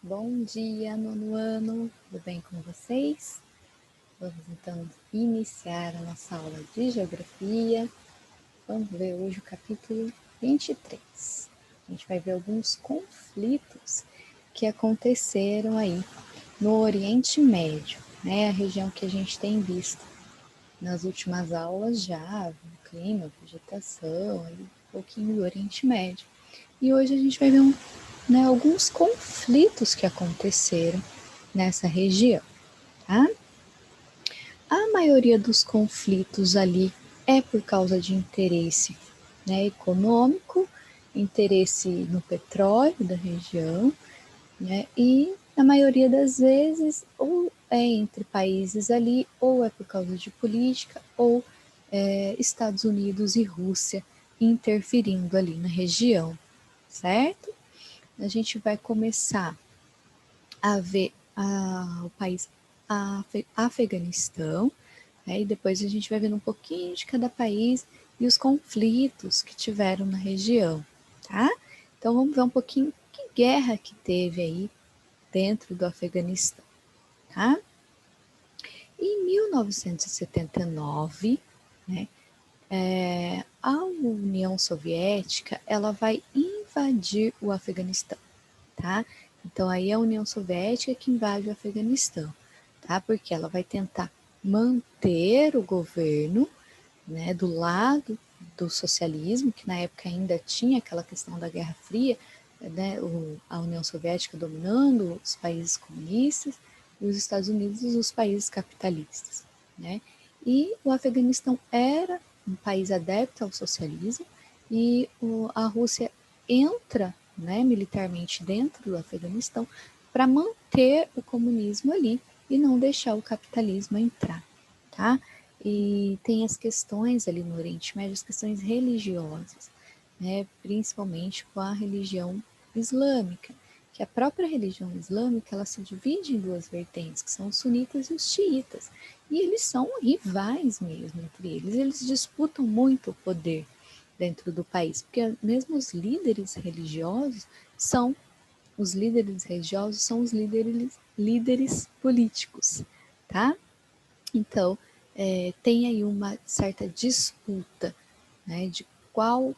Bom dia, nono ano, tudo bem com vocês? Vamos então iniciar a nossa aula de Geografia. Vamos ver hoje o capítulo 23. A gente vai ver alguns conflitos que aconteceram aí no Oriente Médio, né? A região que a gente tem visto nas últimas aulas já, o clima, a vegetação, aí, um pouquinho do Oriente Médio. E hoje a gente vai ver alguns conflitos que aconteceram nessa região, tá? A maioria dos conflitos ali é por causa de interesse, né, econômico, interesse no petróleo da região, né, e na maioria das vezes ou é entre países ali, ou é por causa de política, ou Estados Unidos e Rússia interferindo ali na região, certo? A gente vai começar a ver o país Afeganistão, né, e depois a gente vai vendo um pouquinho de cada país e os conflitos que tiveram na região, tá? Então vamos ver um pouquinho que guerra que teve aí dentro do Afeganistão, tá? Em 1979, né, a União Soviética ela vai invadir o Afeganistão, tá? Então aí é a União Soviética que invade o Afeganistão, tá? Porque ela vai tentar manter o governo, né, do lado do socialismo, que na época ainda tinha aquela questão da Guerra Fria, né, a União Soviética dominando os países comunistas e os Estados Unidos os países capitalistas, né? E o Afeganistão era um país adepto ao socialismo e a Rússia entra, né, militarmente dentro do Afeganistão para manter o comunismo ali e não deixar o capitalismo entrar, tá? E tem as questões ali no Oriente Médio, as questões religiosas, né, principalmente com a religião islâmica, que a própria religião islâmica ela se divide em duas vertentes, que são os sunitas e os xiitas, e eles são rivais mesmo entre eles disputam muito o poder dentro do país, porque mesmo os líderes religiosos são os líderes políticos, tá? Então, tem aí uma certa disputa, né, de qual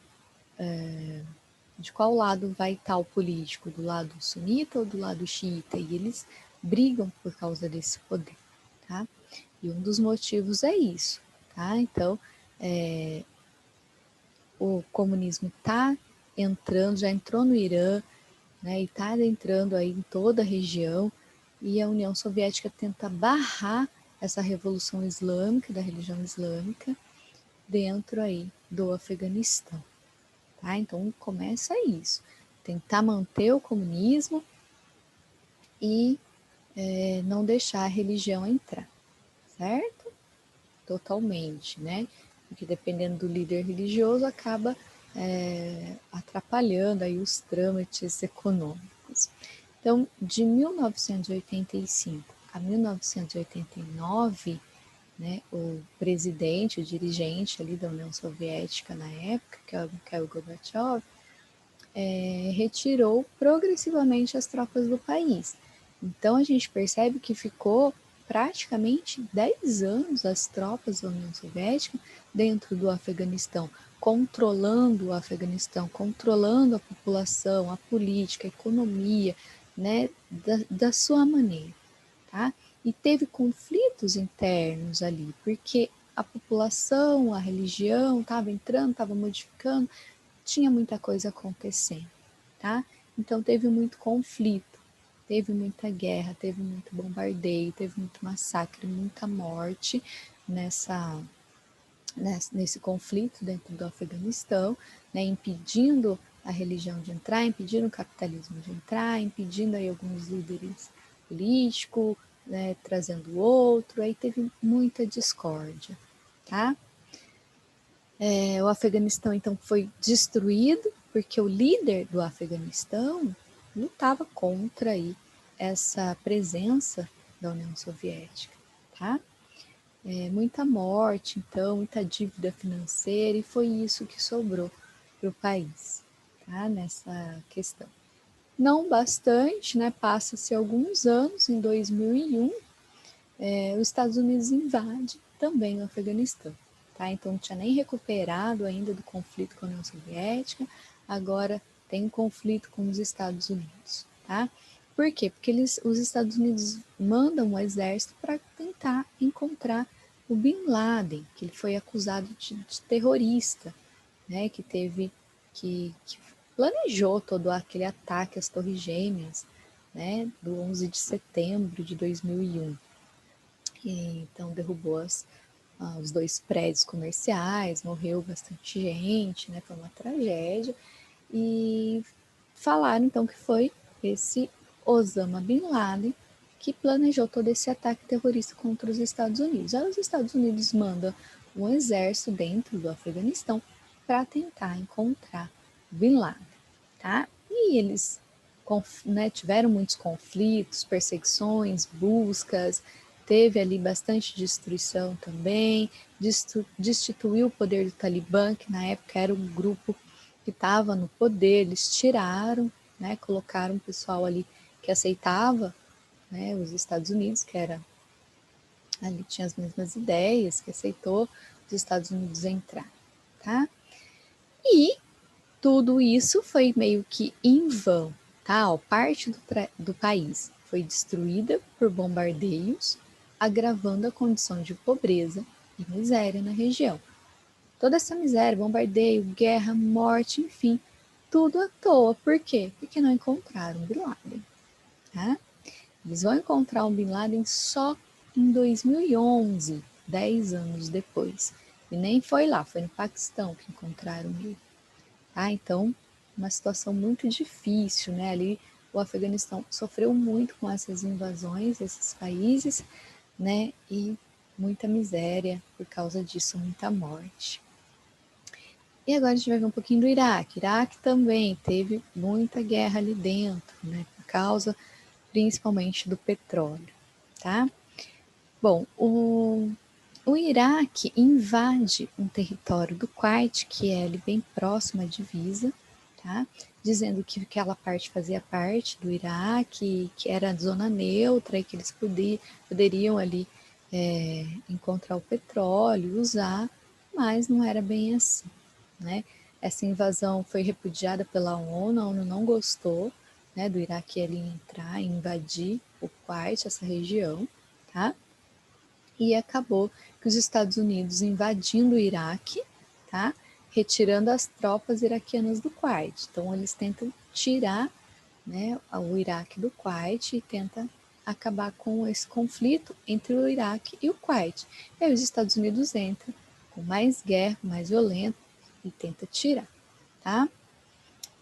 lado vai estar o político, do lado sunita ou do lado xiita, e eles brigam por causa desse poder, tá? E um dos motivos é isso, tá? Então, o comunismo está entrando, já entrou no Irã, né, e está entrando aí em toda a região, e a União Soviética tenta barrar essa revolução islâmica, da religião islâmica, dentro aí do Afeganistão, tá? Então começa isso, tentar manter o comunismo e não deixar a religião entrar, certo? Totalmente, né? Porque dependendo do líder religioso acaba atrapalhando aí os trâmites econômicos. Então, de 1985 a 1989, né, o presidente, o dirigente ali da União Soviética na época, que é o Mikhail Gorbachev, retirou progressivamente as tropas do país. Então a gente percebe que ficou praticamente 10 anos as tropas da União Soviética dentro do Afeganistão, controlando o Afeganistão, controlando a população, a política, a economia, né, da sua maneira, tá? E teve conflitos internos ali, porque a população, a religião estava entrando, estava modificando, tinha muita coisa acontecendo, tá? Então teve muito conflito, teve muita guerra, teve muito bombardeio, teve muito massacre, muita morte nesse conflito dentro do Afeganistão, né, impedindo a religião de entrar, impedindo o capitalismo de entrar, impedindo aí alguns líderes políticos, né, trazendo outro, aí teve muita discórdia, tá? O Afeganistão então foi destruído porque o líder do Afeganistão lutava contra aí essa presença da União Soviética, tá? Muita morte, então, muita dívida financeira, e foi isso que sobrou para o país, tá? Nessa questão. Não bastante, né? Passa-se alguns anos, em 2001, os Estados Unidos invade também o Afeganistão. Tá? Então não tinha nem recuperado ainda do conflito com a União Soviética, agora tem um conflito com os Estados Unidos. Tá? Por quê? Porque os Estados Unidos mandam um exército para tentar encontrar o Bin Laden, que ele foi acusado de terrorista, né? Que planejou todo aquele ataque às Torres Gêmeas, né? Do 11 de setembro de 2001. Então derrubou os 2 prédios comerciais, morreu bastante gente, né? Foi uma tragédia. E falaram então que foi esse Osama Bin Laden que planejou todo esse ataque terrorista contra os Estados Unidos. Aí os Estados Unidos mandam um exército dentro do Afeganistão para tentar encontrar Bin Laden, tá? E eles, né, tiveram muitos conflitos, perseguições, buscas, teve ali bastante destruição também, destituiu o poder do Talibã, que na época era um grupo que estava no poder, eles tiraram, né, colocaram o pessoal ali que aceitava, né, os Estados Unidos, que era ali tinha as mesmas ideias, que aceitou os Estados Unidos entrar, tá? E tudo isso foi meio que em vão, tá? Ó, parte do país foi destruída por bombardeios, agravando a condição de pobreza e miséria na região. Toda essa miséria, bombardeio, guerra, morte, enfim, tudo à toa. Por quê? Porque não encontraram Bin Laden. Tá? Eles vão encontrar o Bin Laden só em 2011, 10 anos depois. E nem foi lá, foi no Paquistão que encontraram ele. Tá? Então, uma situação muito difícil, né? Ali o Afeganistão sofreu muito com essas invasões, esses países, né? E muita miséria por causa disso, muita morte. E agora a gente vai ver um pouquinho do Iraque. Iraque também teve muita guerra ali dentro, né? Por causa principalmente do petróleo, tá? Bom, o Iraque invade um território do Kuwait, que é ali bem próximo à divisa, tá? Dizendo que aquela parte fazia parte do Iraque, que era a zona neutra e que eles poderiam ali encontrar o petróleo, usar, mas não era bem assim, né? Essa invasão foi repudiada pela ONU, a ONU não gostou, né, do Iraque ali entrar e invadir o Kuwait, essa região, tá? E acabou que os Estados Unidos invadindo o Iraque, tá? Retirando as tropas iraquianas do Kuwait. Então eles tentam tirar, né, o Iraque do Kuwait e tentam acabar com esse conflito entre o Iraque e o Kuwait. E aí os Estados Unidos entram com mais guerra, mais violento e tenta tirar, tá?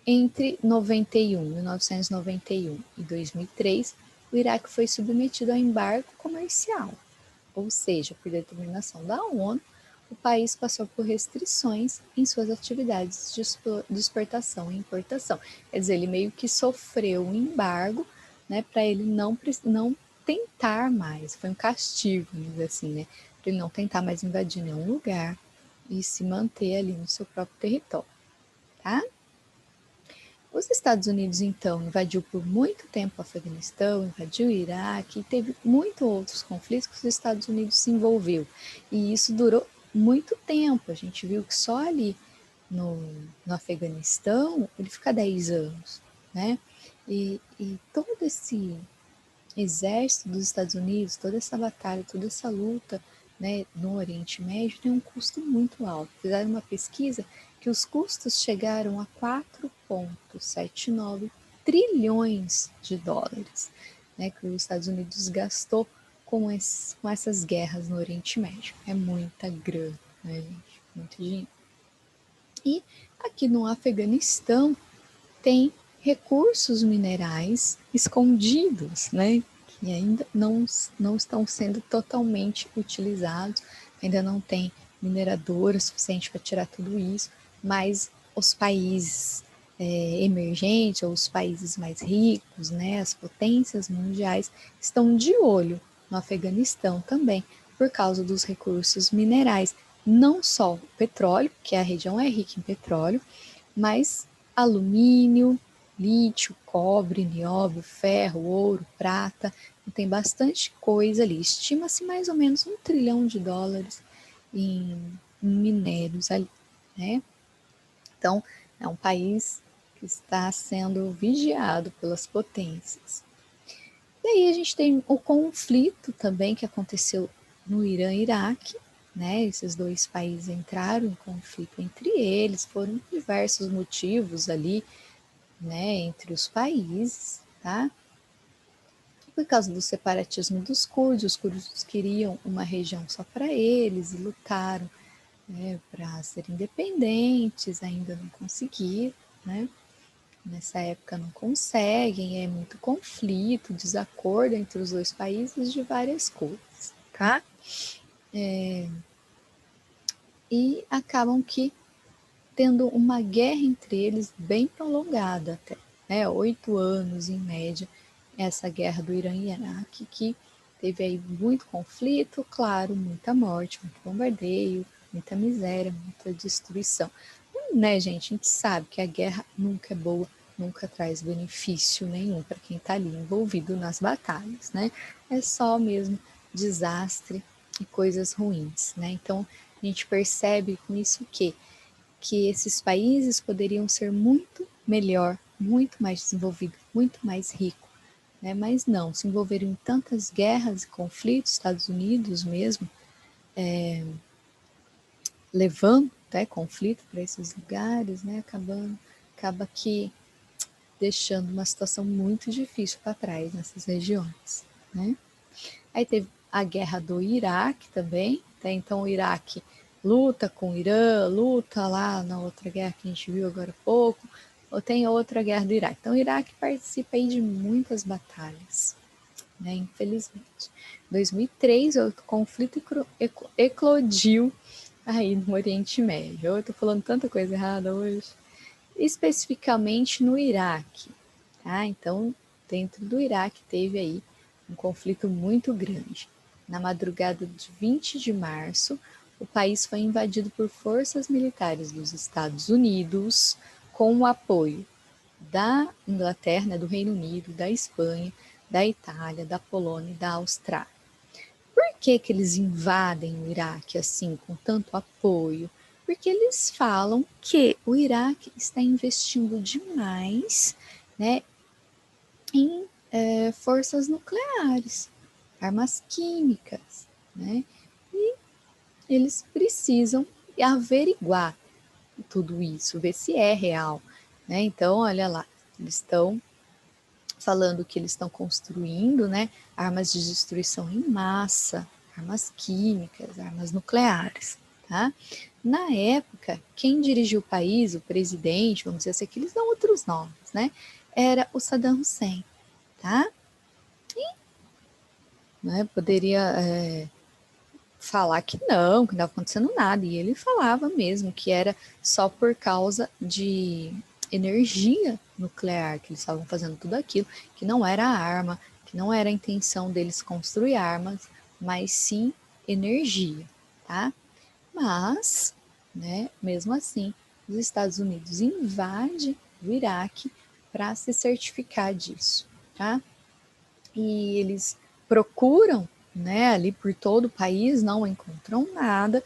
Entre 1991 e 2003, o Iraque foi submetido a embargo comercial, ou seja, por determinação da ONU, o país passou por restrições em suas atividades de exportação e importação. Quer dizer, ele meio que sofreu um embargo, né, para ele não tentar mais, foi um castigo, vamos dizer assim, né, para ele não tentar mais invadir nenhum lugar e se manter ali no seu próprio território, tá? Os Estados Unidos, então, invadiu por muito tempo o Afeganistão, invadiu o Iraque e teve muitos outros conflitos que os Estados Unidos se envolveu. E isso durou muito tempo. A gente viu que só ali no Afeganistão ele fica 10 anos, né? E todo esse exército dos Estados Unidos, toda essa batalha, toda essa luta, né, no Oriente Médio tem um custo muito alto. Fizeram uma pesquisa que os custos chegaram a 4,79 trilhões de dólares, né, que os Estados Unidos gastou com essas guerras no Oriente Médio. É muita grana, né, gente? Muito dinheiro. E aqui no Afeganistão tem recursos minerais escondidos, né? Que ainda não estão sendo totalmente utilizados, ainda não tem mineradora suficiente para tirar tudo isso, mas os países emergentes, ou os países mais ricos, né, as potências mundiais, estão de olho no Afeganistão também, por causa dos recursos minerais, não só o petróleo, que a região é rica em petróleo, mas alumínio, lítio, cobre, nióbio, ferro, ouro, prata. Então, tem bastante coisa ali. Estima-se mais ou menos US$ 1 trilhão em minérios ali, né? Então, é um país que está sendo vigiado pelas potências. E aí a gente tem o conflito também que aconteceu no Irã e Iraque, né? Esses dois países entraram em conflito entre eles, foram diversos motivos ali, né, entre os países, tá? Por causa do separatismo dos curdos, os curdos queriam uma região só para eles e lutaram, né, para serem independentes, ainda não conseguiram, né? Nessa época não conseguem, é muito conflito, desacordo entre os dois países de várias coisas, tá? E acabam que tendo uma guerra entre eles bem prolongada até, né? 8 anos em média, essa guerra do Irã e Iraque, que teve aí muito conflito, claro, muita morte, muito bombardeio, muita miséria, muita destruição. Né, gente? A gente sabe que a guerra nunca é boa, nunca traz benefício nenhum para quem está ali envolvido nas batalhas, né? É só mesmo desastre e coisas ruins, né? Então a gente percebe com isso que esses países poderiam ser muito melhor, muito mais desenvolvido, muito mais rico, né? Mas não, se envolveram em tantas guerras e conflitos, Estados Unidos mesmo, levando, né, conflito para esses lugares, né? Acaba que deixando uma situação muito difícil para trás nessas regiões, né? Aí teve a guerra do Iraque também, né? Então o Iraque luta com o Irã, luta lá na outra guerra que a gente viu agora há pouco, ou tem outra guerra do Iraque. Então o Iraque participa aí de muitas batalhas, né? Infelizmente. Em 2003, o conflito eclodiu aí no Oriente Médio. Eu estou falando tanta coisa errada hoje. Especificamente no Iraque, tá? Então, dentro do Iraque teve aí um conflito muito grande. Na madrugada de 20 de março, o país foi invadido por forças militares dos Estados Unidos, com o apoio da Inglaterra, né, do Reino Unido, da Espanha, da Itália, da Polônia e da Austrália. Por que eles invadem o Iraque assim, com tanto apoio? Porque eles falam que o Iraque está investindo demais, né, em forças nucleares, armas químicas, né? E eles precisam averiguar tudo isso, ver se é real, né? Então, olha lá, eles estão falando que eles estão construindo, né, armas de destruição em massa, armas químicas, armas nucleares, tá? Na época, quem dirigiu o país, o presidente, vamos dizer assim, que eles dão outros nomes, né? Era o Saddam Hussein, tá? E, né, poderia falar que não estava acontecendo nada, e ele falava mesmo que era só por causa de energia nuclear que eles estavam fazendo tudo aquilo, que não era arma, que não era a intenção deles construir armas, mas sim energia, tá? Mas, né, mesmo assim, os Estados Unidos invadem o Iraque para se certificar disso, tá? E eles procuram, né, ali por todo o país, não encontram nada,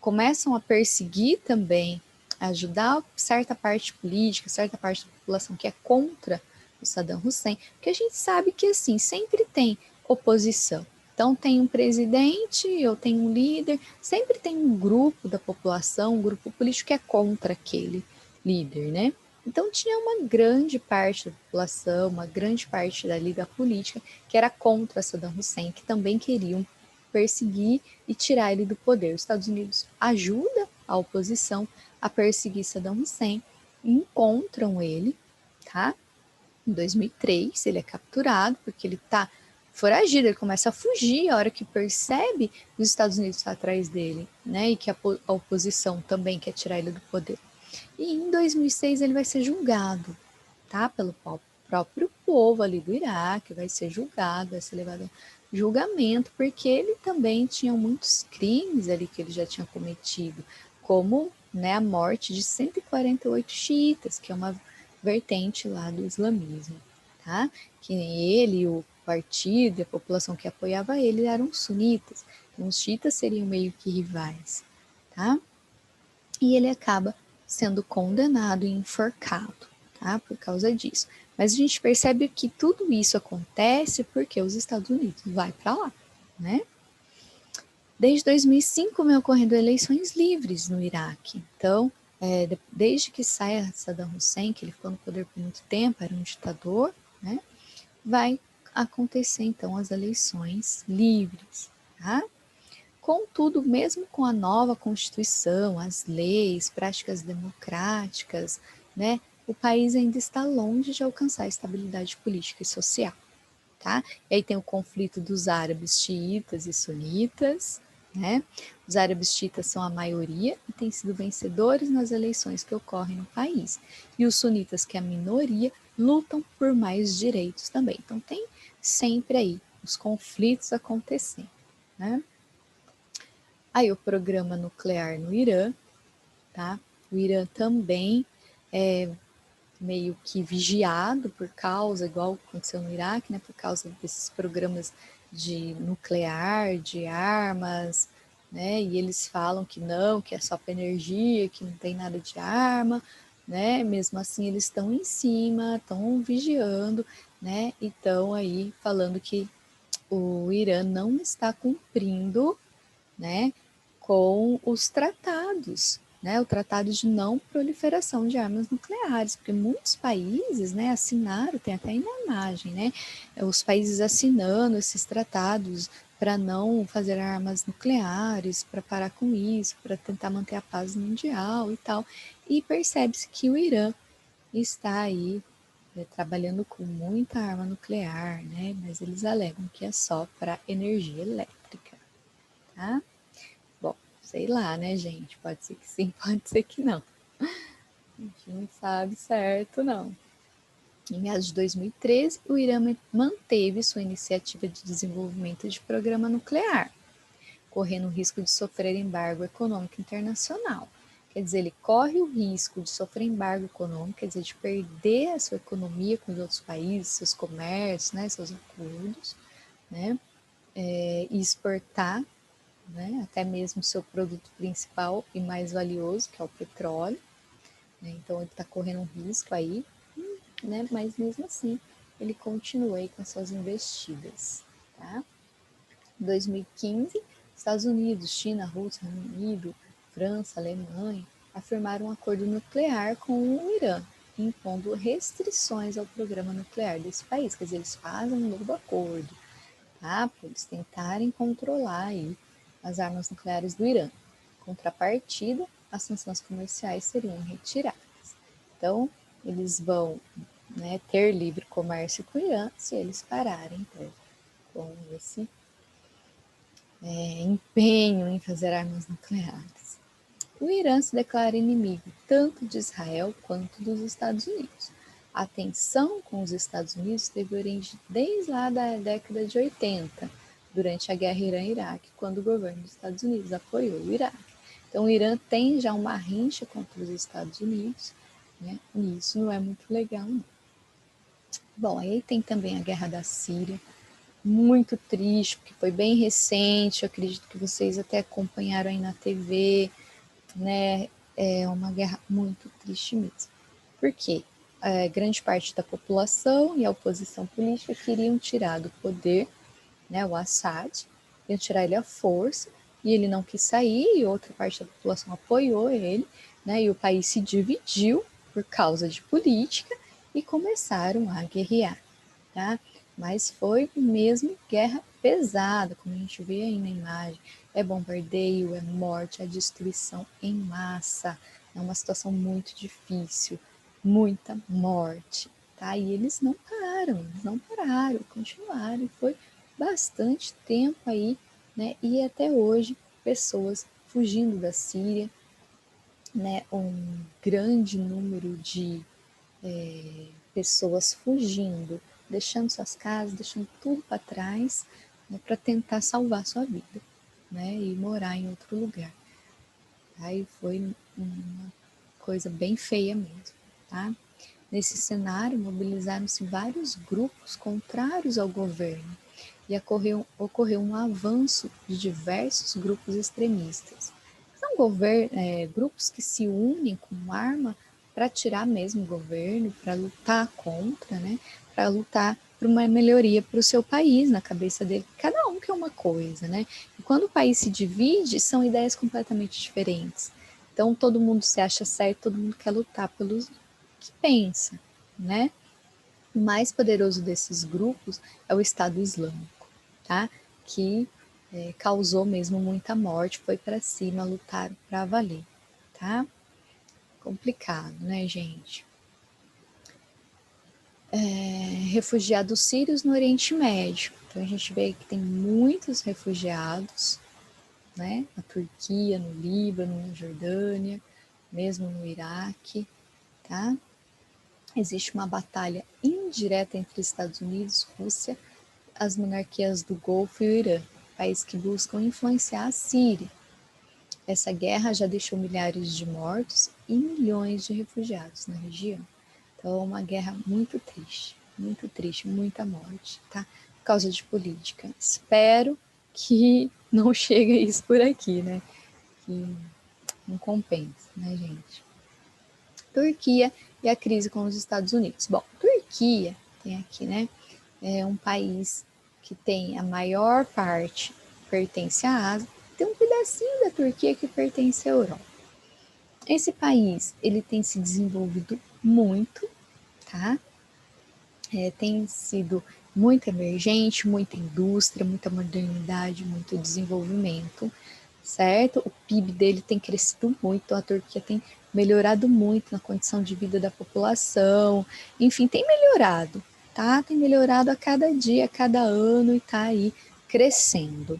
começam a perseguir também, ajudar certa parte política, certa parte da população que é contra o Saddam Hussein, porque a gente sabe que assim sempre tem oposição. Então tem um presidente, eu tenho um líder, sempre tem um grupo da população, um grupo político que é contra aquele líder, né? Então tinha uma grande parte da população, uma grande parte dali da política que era contra Saddam Hussein, que também queriam perseguir e tirar ele do poder. Os Estados Unidos ajuda a oposição a perseguir Saddam Hussein, encontram ele, tá? Em 2003 ele é capturado porque ele tá foragido, ele começa a fugir a hora que percebe que os Estados Unidos estão atrás dele, né? E que a oposição também quer tirar ele do poder. E em 2006 ele vai ser julgado, tá? Pelo próprio povo ali do Iraque, vai ser julgado, vai ser levado a julgamento, porque ele também tinha muitos crimes ali que ele já tinha cometido, como, né, a morte de 148 xiitas, que é uma vertente lá do islamismo, tá? Que ele, o partido, a população que apoiava ele eram sunitas, então os xiitas seriam meio que rivais, tá? E ele acaba sendo condenado e enforcado, tá? Por causa disso. Mas a gente percebe que tudo isso acontece porque os Estados Unidos vai para lá, né? Desde 2005 vem ocorrendo eleições livres no Iraque. Então, desde que saia Saddam Hussein, que ele ficou no poder por muito tempo, era um ditador, né? Vai acontecer então as eleições livres, tá? Contudo, mesmo com a nova Constituição, as leis, práticas democráticas, né, o país ainda está longe de alcançar a estabilidade política e social. Tá? E aí tem o conflito dos árabes xiitas e sunitas. Né? Os árabes xiitas são a maioria e têm sido vencedores nas eleições que ocorrem no país. E os sunitas, que é a minoria, lutam por mais direitos também. Então tem sempre aí os conflitos acontecendo. Né? Aí o programa nuclear no Irã, tá? O Irã também é meio que vigiado por causa, igual aconteceu no Iraque, né? Por causa desses programas de nuclear, de armas, né? E eles falam que não, que é só para energia, que não tem nada de arma, né? Mesmo assim eles estão em cima, estão vigiando, né? E estão aí falando que o Irã não está cumprindo, né, com os tratados, né, o tratado de não proliferação de armas nucleares, porque muitos países, né, assinaram, tem até aí na imagem, né, os países assinando esses tratados para não fazer armas nucleares, para parar com isso, para tentar manter a paz mundial e tal, e percebe-se que o Irã está aí trabalhando com muita arma nuclear, né, mas eles alegam que é só para energia elétrica, tá? Bom, sei lá, né, gente? Pode ser que sim, pode ser que não. A gente não sabe certo, não. Em meados de 2013, o Irã manteve sua iniciativa de desenvolvimento de programa nuclear, correndo o risco de sofrer embargo econômico internacional. Quer dizer, ele corre o risco de sofrer embargo econômico, quer dizer, de perder a sua economia com os outros países, seus comércios, né, seus acordos, né, e exportar, né, até mesmo o seu produto principal e mais valioso, que é o petróleo. Né, então ele está correndo um risco aí, né, mas mesmo assim ele continua aí com suas investidas. Tá? Em 2015, Estados Unidos, China, Rússia, Reino Unido, França, Alemanha afirmaram um acordo nuclear com o Irã, impondo restrições ao programa nuclear desse país. Quer dizer, eles fazem um novo acordo, tá? Para eles tentarem controlar aí as armas nucleares do Irã. Contrapartida, as sanções comerciais seriam retiradas. Então, eles vão, né, ter livre comércio com o Irã se eles pararem então, com esse empenho em fazer armas nucleares. O Irã se declara inimigo tanto de Israel quanto dos Estados Unidos. A tensão com os Estados Unidos teve origem desde lá da década de 80, durante a guerra Irã-Iraque, quando o governo dos Estados Unidos apoiou o Iraque. Então, o Irã tem já uma rincha contra os Estados Unidos, né? E isso não é muito legal, não. Bom, aí tem também a guerra da Síria, muito triste, porque foi bem recente, eu acredito que vocês até acompanharam aí na TV, né? É uma guerra muito triste mesmo. Por quê? Grande parte da população e a oposição política queriam tirar do poder, né, o Assad, iam tirar ele à força, e ele não quis sair, e outra parte da população apoiou ele, né, e o país se dividiu por causa de política e começaram a guerrear, tá? Mas foi mesmo guerra pesada, como a gente vê aí na imagem. É bombardeio, é morte, é destruição em massa. É uma situação muito difícil, muita morte, tá? E eles não pararam, continuaram. E foi bastante tempo aí, né? E até hoje, pessoas fugindo da Síria, né? Um grande número de pessoas fugindo, deixando suas casas, deixando tudo para trás, né, para tentar salvar sua vida, né, e morar em outro lugar. Aí foi uma coisa bem feia mesmo, tá? Nesse cenário, mobilizaram-se vários grupos contrários ao governo e ocorreu um avanço de diversos grupos extremistas. São grupos que se unem com arma para tirar mesmo o governo, para lutar contra, né? Para lutar por uma melhoria para o seu país, na cabeça dele. Cada um quer uma coisa, né? E quando o país se divide, são ideias completamente diferentes. Então, todo mundo se acha certo, todo mundo quer lutar pelos que pensa, né? O mais poderoso desses grupos é o Estado Islâmico, tá? Que causou mesmo muita morte, foi para cima, lutaram para valer, tá? Complicado, né, gente? Refugiados sírios no Oriente Médio. Então a gente vê que tem muitos refugiados, né? Na Turquia, no Líbano, na Jordânia, mesmo no Iraque, tá? Existe uma batalha indireta entre Estados Unidos, Rússia, as monarquias do Golfo e o Irã, países que buscam influenciar a Síria. Essa guerra já deixou milhares de mortos e milhões de refugiados na região. Então é uma guerra muito triste, muita morte, tá? Por causa de política. Espero que não chegue isso por aqui, né? Que não compensa, né, gente? Turquia e a crise com os Estados Unidos. Bom, Turquia tem aqui, né? É um país que tem a maior parte pertence à Ásia, tem um pedacinho da Turquia que pertence à Europa. Esse país, ele tem se desenvolvido muito, tá? Tem sido muito emergente, muita indústria, muita modernidade, muito desenvolvimento, certo? O PIB dele tem crescido muito, então a Turquia tem melhorado muito na condição de vida da população, enfim, tem melhorado, tá? Tem melhorado a cada dia, a cada ano e tá aí crescendo.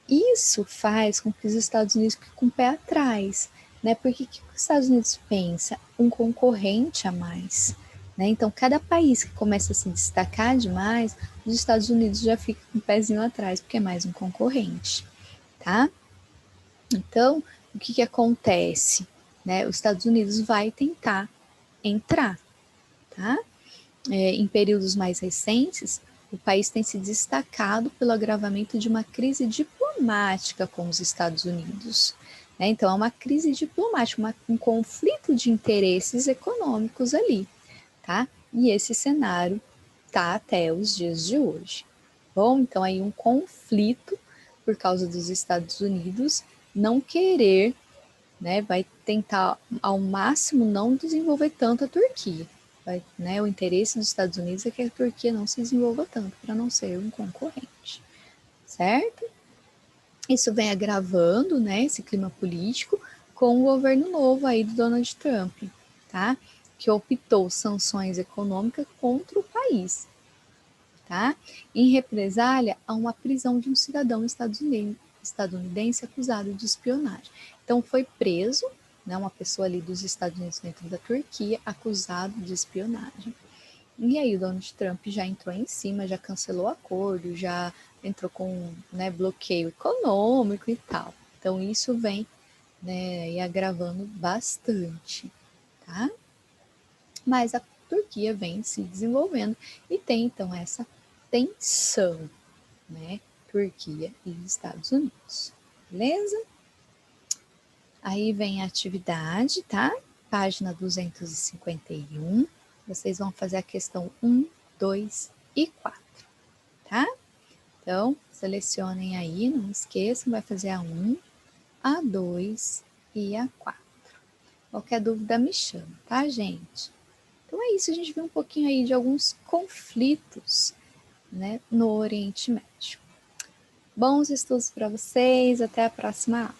Isso faz com que os Estados Unidos fiquem com o pé atrás, né? Porque o que os Estados Unidos pensa? Um concorrente a mais. Né? Então, cada país que começa a se destacar demais, os Estados Unidos já ficam com o pezinho atrás, porque é mais um concorrente. Tá? Então, o que acontece? Né? Os Estados Unidos vai tentar entrar. Tá? Em períodos mais recentes, o país tem se destacado pelo agravamento de uma crise diplomática com os Estados Unidos. Né? Então, é uma crise diplomática, um conflito de interesses econômicos ali. Tá? E esse cenário tá até os dias de hoje. Bom, então aí um conflito por causa dos Estados Unidos não querer, né, vai tentar ao máximo não desenvolver tanto a Turquia. Né, o interesse dos Estados Unidos é que a Turquia não se desenvolva tanto para não ser um concorrente, certo? Isso vem agravando, né, esse clima político com o governo novo aí do Donald Trump, tá? Que optou sanções econômicas contra o país, tá? Em represália a uma prisão de um cidadão estadunidense acusado de espionagem. Então foi preso, né, uma pessoa ali dos Estados Unidos dentro da Turquia, acusado de espionagem. E aí o Donald Trump já entrou em cima, já cancelou o acordo, já entrou com, né, bloqueio econômico e tal. Então isso vem, né, agravando bastante, tá? Mas a Turquia vem se desenvolvendo e tem então essa tensão, né? Turquia e Estados Unidos, beleza? Aí vem a atividade, tá? Página 251. Vocês vão fazer a questão 1, 2 e 4, tá? Então, selecionem aí, não esqueçam, vai fazer a 1, a 2 e a 4. Qualquer dúvida me chama, tá, gente? Então é isso, a gente viu um pouquinho aí de alguns conflitos, né, no Oriente Médio. Bons estudos para vocês, até a próxima aula.